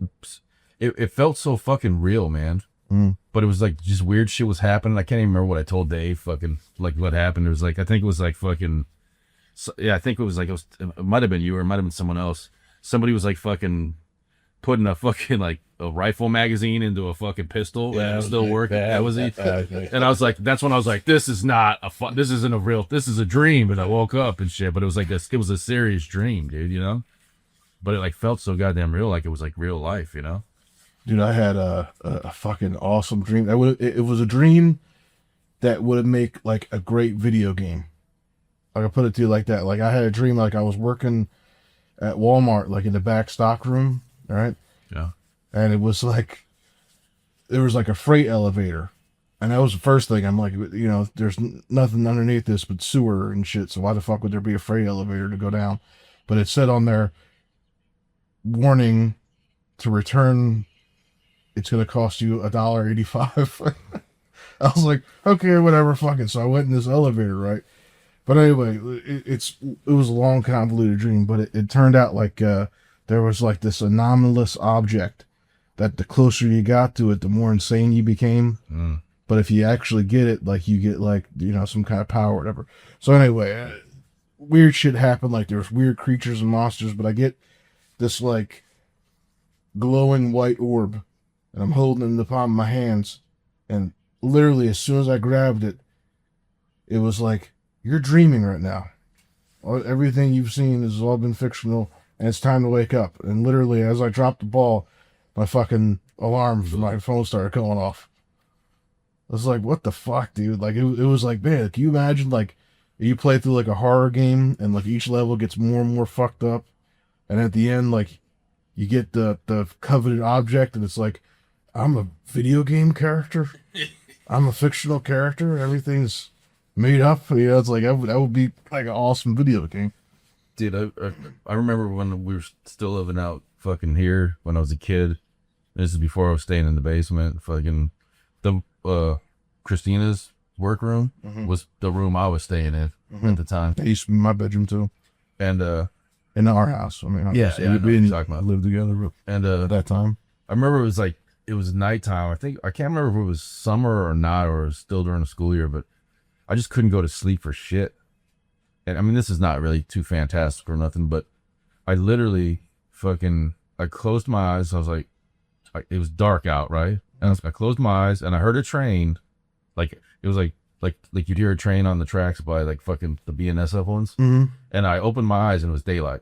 it felt so fucking real, man. Mm. But it was like just weird shit was happening. I can't even remember what I told Dave fucking, like what happened. It was like, I think it was like fucking, yeah, I think it was like, it might have been you or it might have been someone else. Somebody was like fucking putting a fucking like a rifle magazine into a fucking pistol and it was still working. That was he. And I was like, that's when I was like, this is not a this isn't a real, this is a dream. And I woke up and shit, but it was like it was a serious dream, dude, you know? But it like felt so goddamn real, like it was like real life, you know? Dude, I had a fucking awesome dream. It was a dream that would make like a great video game. I can put it to you like that. Like I had a dream like I was working at Walmart, like in the back stock room, all right? Yeah. And it was like, there was like a freight elevator. And that was the first thing. I'm like, you know, there's nothing underneath this but sewer and shit. So why the fuck would there be a freight elevator to go down? But it said on there, warning to return, it's going to cost you $1.85. I was like, okay, whatever, fucking. So I went in this elevator, right? But anyway, it was a long, convoluted dream, but it turned out like there was like this anomalous object that the closer you got to it, the more insane you became. Mm. But if you actually get it, like you get like, you know, some kind of power or whatever. So anyway, weird shit happened. Like there was weird creatures and monsters, but I get this like glowing white orb and I'm holding it in the palm of my hands. And literally as soon as I grabbed it, it was like, you're dreaming right now. Everything you've seen has all been fictional, and it's time to wake up. And literally, as I dropped the ball, my fucking alarm for my phone started going off. I was like, what the fuck, dude? Like, it was like, man, can you imagine, like, you play through, like, a horror game, and, like, each level gets more and more fucked up, and at the end, like, you get the coveted object, and it's like, I'm a video game character? I'm a fictional character? Everything's made up? You know, it's like, that would be, like, an awesome video game. Dude, I remember when we were still living out fucking here when I was a kid. This is before I was staying in the basement. Fucking the Christina's workroom was the room I was staying in at the time. That used to be my bedroom too. And in our house. I mean, yeah, I know what you're talking about. lived together, but and at that time. I remember it was nighttime. I can't remember if it was summer or not, or it was still during the school year, but I just couldn't go to sleep for shit. And I mean, this is not really too fantastic or nothing, but I literally I closed my eyes. I was like, it was dark out, right? And I closed my eyes and I heard a train. Like, it was like you'd hear a train on the tracks by like fucking the BNSF ones. Mm-hmm. And I opened my eyes and it was daylight.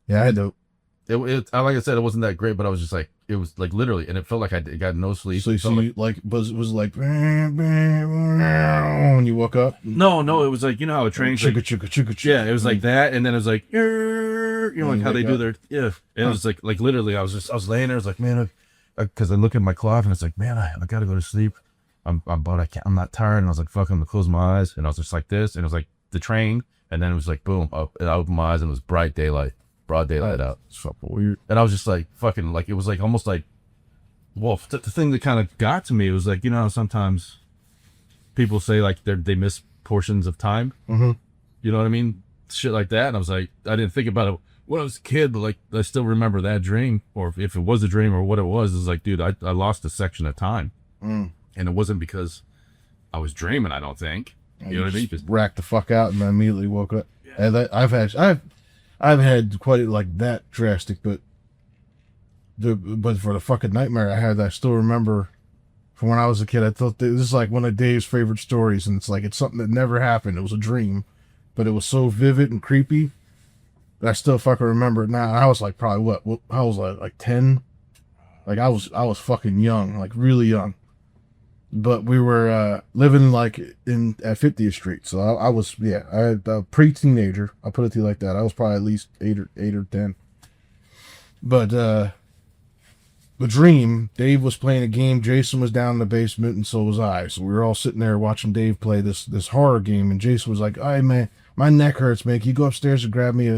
Yeah, I had to. Like I said, it wasn't that great, but I was just like, it was like literally, and it felt like I got no sleep. So you see, like, was like, when you woke up? No, it was like, you know how a train, chugga. yeah, it was like that, and then it was like, you know, like how they do their, yeah, and it was like literally, I was laying there, I was like, man, because I look at my clock and it's like, man, I gotta go to sleep. I'm not tired, and I was like, fuck, I'm gonna close my eyes, and I was just like this, and it was like the train, and then it was like, boom, and I opened my eyes, and it was broad daylight out. It's fucking weird. And I was just like, fucking, like, it was like almost like Well, the thing that kind of got to me was like, you know, sometimes people say like they miss portions of time. Mm-hmm. You know what I mean? Shit like that. And I was like, I didn't think about it when I was a kid, but like I still remember that dream, or if it was a dream or what it was. It's like, dude, I lost a section of time, and it wasn't because I was dreaming. I don't think. You know what I mean? Just racked the fuck out and I immediately woke up. Yeah. And I've had quite like that drastic, but for the fucking nightmare I had, I still remember from when I was a kid. I thought this is like one of Dave's favorite stories, and it's something that never happened. It was a dream, but it was so vivid and creepy that I still fucking remember it now. I was like probably what I was like 10, like I was fucking young, like really young. But we were living like at 50th Street, so I was a pre-teenager. I'll put it to you like that. I was probably at least 8 or 10. But the dream, Dave was playing a game. Jason was down in the basement, and so was I. So we were all sitting there watching Dave play this horror game, and Jason was like, "Hey man, my neck hurts, man. Can you go upstairs and grab me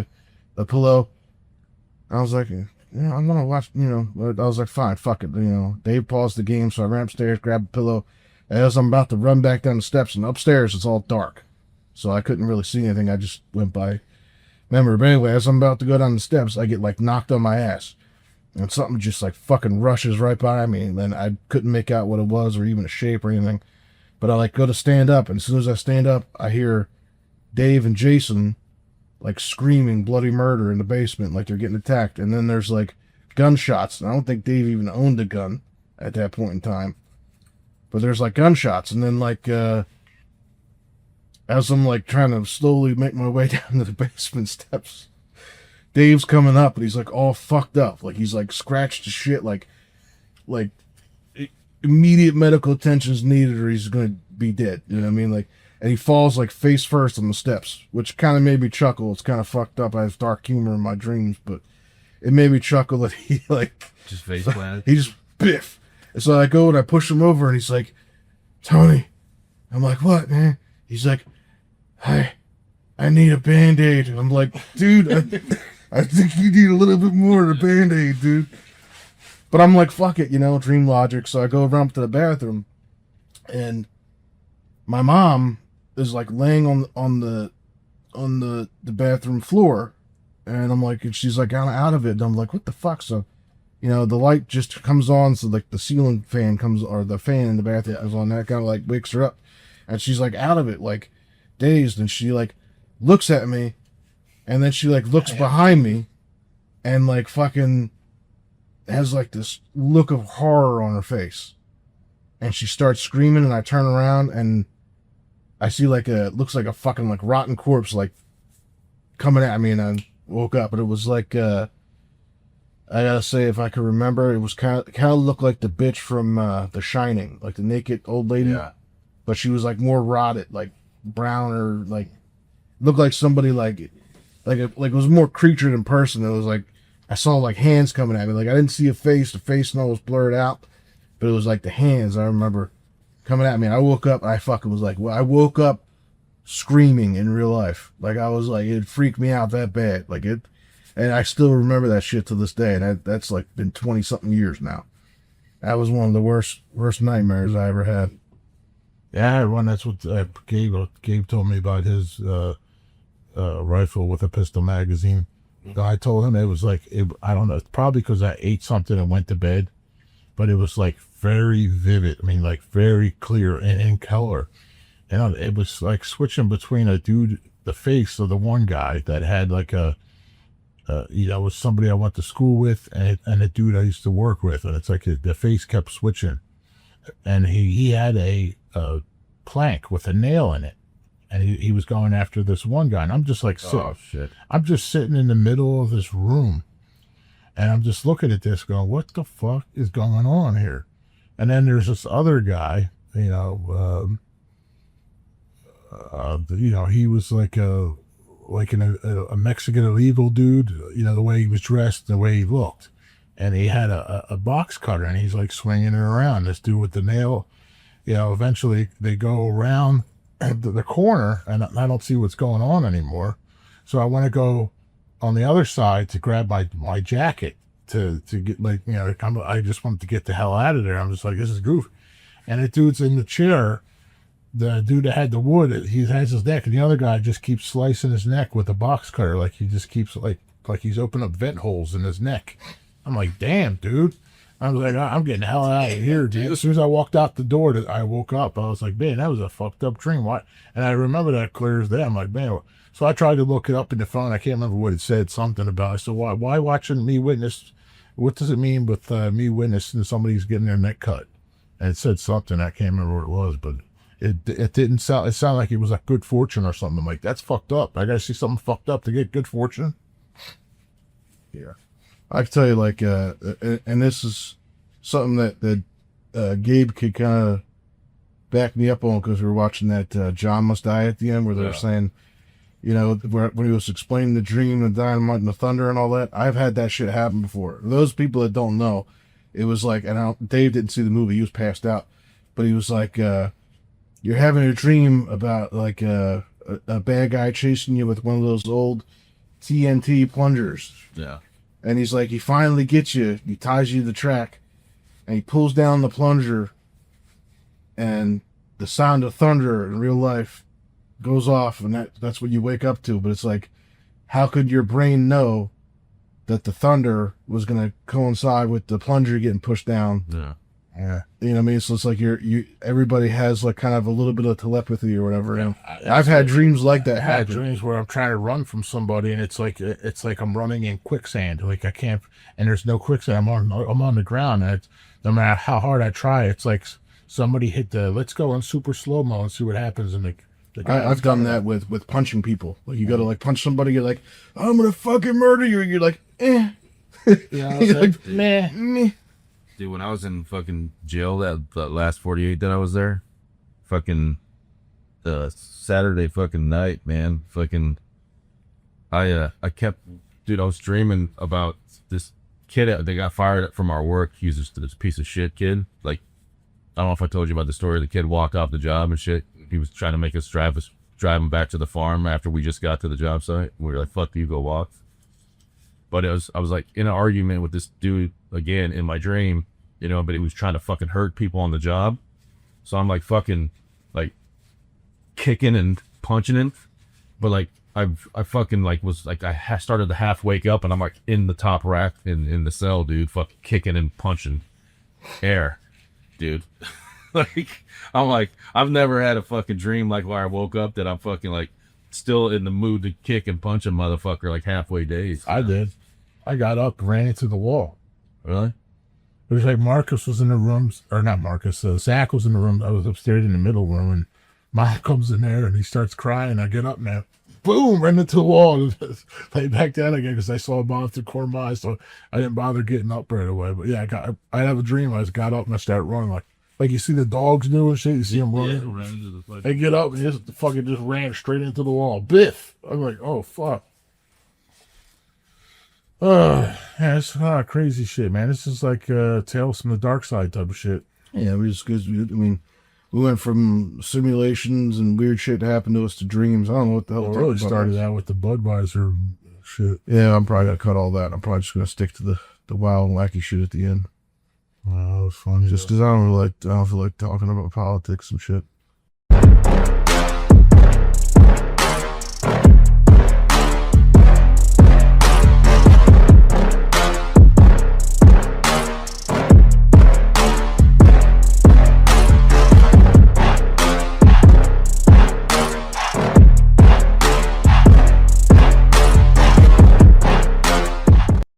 a pillow?" I was like, "Yeah, I'm gonna watch." You know, I was like, "Fine, fuck it." You know, Dave paused the game, so I ran upstairs, grabbed a pillow. As I'm about to run back down the steps, and upstairs it's all dark, so I couldn't really see anything. I just went by memory. But anyway, as I'm about to go down the steps, I get like knocked on my ass. And something just like fucking rushes right by me, and then I couldn't make out what it was or even a shape or anything. But I like go to stand up, and as soon as I stand up, I hear Dave and Jason like screaming bloody murder in the basement, like they're getting attacked. And then there's like gunshots. And I don't think Dave even owned a gun at that point in time. But there's like gunshots, and then like as I'm like trying to slowly make my way down to the basement steps, Dave's coming up, and he's like all fucked up, like he's like scratched to shit, like immediate medical attention's needed, or he's gonna be dead. You know what I mean? Like, and he falls like face first on the steps, which kind of made me chuckle. It's kind of fucked up. I have dark humor in my dreams, but it made me chuckle that he like just face planted. He just biff. And so I go and I push him over, and he's like, "Tony." I'm like, "What, man?" He's like, I need a Band-Aid. And I'm like, "Dude, I think you need a little bit more than a Band-Aid, dude." But I'm like, fuck it, you know, dream logic. So I go around to the bathroom, and my mom is like laying on the bathroom floor, and I'm like, and she's like out of it. And I'm like, what the fuck? So, you know, the light just comes on, so like the ceiling fan comes, or the fan in the bathroom comes on. That kind of like wakes her up, and she's like out of it, like dazed, and she like looks at me. And then she like looks behind me and like fucking has like this look of horror on her face. And she starts screaming, and I turn around and I see like looks like a fucking like rotten corpse like coming at me, and I woke up. But it was like I gotta say, if I can remember, it was kind of looked like the bitch from The Shining, like the naked old lady. Yeah. But she was like more rotted, like browner, like looked like somebody like it was more creature than person. It was like I saw like hands coming at me. Like I didn't see a face. The face and all was blurred out, but it was like the hands I remember coming at me. And I woke up. And I fucking was like, well, I woke up screaming in real life. Like I was like, it freaked me out that bad. Like it, and I still remember that shit to this day. And that's like been 20 something years now. That was one of the worst nightmares I ever had. Yeah, one. That's what Gabe told me about his rifle with a pistol magazine. I told him it was like, I don't know, probably because I ate something and went to bed, but it was like very vivid. I mean, like very clear and in color. And it was like switching between a dude, the face of the one guy that had like was somebody I went to school with, and a dude I used to work with. And it's like the face kept switching. And he had a plank with a nail in it. And he was going after this one guy. And I'm just like, oh, shit. I'm just sitting in the middle of this room. And I'm just looking at this going, what the fuck is going on here? And then there's this other guy, he was like a Mexican illegal dude, the way he was dressed, the way he looked. And he had a box cutter, and he's like swinging it around. This dude with the nail, eventually they go around the corner, and I don't see what's going on anymore. So I want to go on the other side to grab my jacket, to get like, you know, I just wanted to get the hell out of there. I'm just like, this is goofy. And the dude's in the chair. The dude that had the wood, he has his neck, and the other guy just keeps slicing his neck with a box cutter. Like he just keeps like he's opening up vent holes in his neck. I'm like, damn, dude. I was like, I'm getting the hell out of here, dude. As soon as I walked out the door, I woke up. I was like, man, that was a fucked up dream. What? And I remember that clear as day. I'm like, man. So I tried to look it up in the phone. I can't remember what it said. Something about it. So why watching me witness? What does it mean with me witnessing somebody's getting their neck cut? And it said something. I can't remember what it was, but it didn't sound. It sounded like it was like good fortune or something. I'm like, that's fucked up. I gotta see something fucked up to get good fortune. Yeah, I can tell you, like, and this is something that Gabe could kind of back me up on, because we were watching that John Must Die at the end, where they were saying, you know, when he was explaining the dream, the dynamite and the thunder and all that. I've had that shit happen before. Those people that don't know, it was like, and Dave didn't see the movie, he was passed out, but he was like, you're having a dream about like a bad guy chasing you with one of those old TNT plungers. Yeah. And he's like, he finally gets you, he ties you to the track, and he pulls down the plunger, and the sound of thunder in real life goes off, and that's what you wake up to. But it's like, how could your brain know that the thunder was going to coincide with the plunger getting pushed down? Yeah. Yeah. You know what I mean? So it's like everybody has like kind of a little bit of telepathy or whatever. And I've had dreams like that I had happen. dreams where I'm trying to run from somebody, and it's like I'm running in quicksand. Like I can't, and there's no quicksand. I'm on the ground, and no matter how hard I try, it's like somebody hit the let's go on super slow mo and see what happens. And I've done that with punching people. Like you got to like punch somebody. You're like, I'm gonna fucking murder you. You're like, eh. Yeah, You're like meh. Dude, when I was in fucking jail, that last 48 that I was there, fucking Saturday fucking night, man, fucking, I kept, dude, I was dreaming about this kid. They got fired from our work. He was just this piece of shit kid. Like, I don't know if I told you about the story. The kid walked off the job and shit. He was trying to make us drive him back to the farm after we just got to the job site. We were like, fuck you, go walk. But I was like in an argument with this dude again in my dream, you know, but he was trying to fucking hurt people on the job. So I'm like fucking like kicking and punching him. But like I fucking like was like I started to half wake up, and I'm like in the top rack in the cell, dude, fucking kicking and punching air, dude. Like I'm like, I've never had a fucking dream like where I woke up that I'm fucking like still in the mood to kick and punch a motherfucker like halfway days. I did. I got up, ran into the wall. Really? It was like Marcus was in the rooms, or not Marcus, Zach was in the room. I was upstairs in the middle room, and Mike comes in there, and he starts crying. I get up now, boom, ran into the wall, and lay back down again because I saw a bomb through the corner of my eyes, so I didn't bother getting up right away. But yeah, I have a dream. I just got up and I started running like you see the dogs do and shit. You see them running. Yeah, They get up and just fucking just ran straight into the wall. Biff! I'm like, oh fuck. Yeah, it's crazy shit, man. This is like Tales from the Dark Side type of shit. Yeah, we went from simulations and weird shit that happened to us to dreams. I don't know what the hell. Well, it really started out with the Budweiser shit. Yeah, I'm probably gonna cut all that. I'm probably just gonna stick to the wild and wacky shit at the end. Oh, it was funny. Just because I don't feel like talking about politics and shit.